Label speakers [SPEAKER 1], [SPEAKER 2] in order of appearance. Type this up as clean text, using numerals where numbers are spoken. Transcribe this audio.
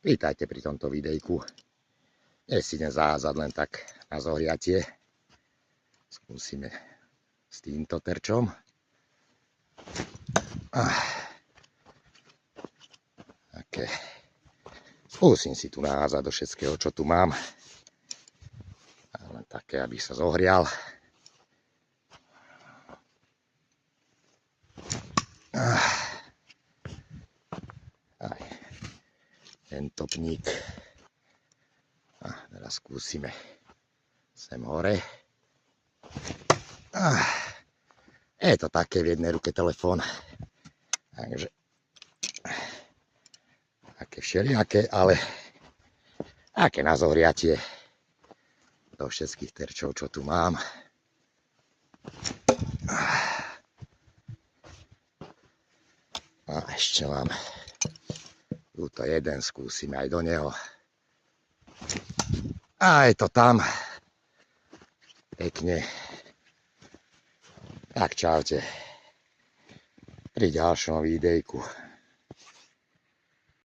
[SPEAKER 1] Vítajte pri tomto videjku. Dnes si idem zaházať len tak na zohriatie. Skúsime s týmto terčom. Okay. Skúsim si tu naházať do všetkého, čo tu mám. A len také, aby sa zohrial. Aj ten topník. A teraz skúsime sem hore. Je to také v jednej ruke telefón. Takže také všelijaké, ale také na zohriatie do všetkých terčov, čo tu mám. A ešte mám túto jeden, skúsim aj do neho. A je to tam. Pekne. Tak čaute. Pri ďalšom videjku.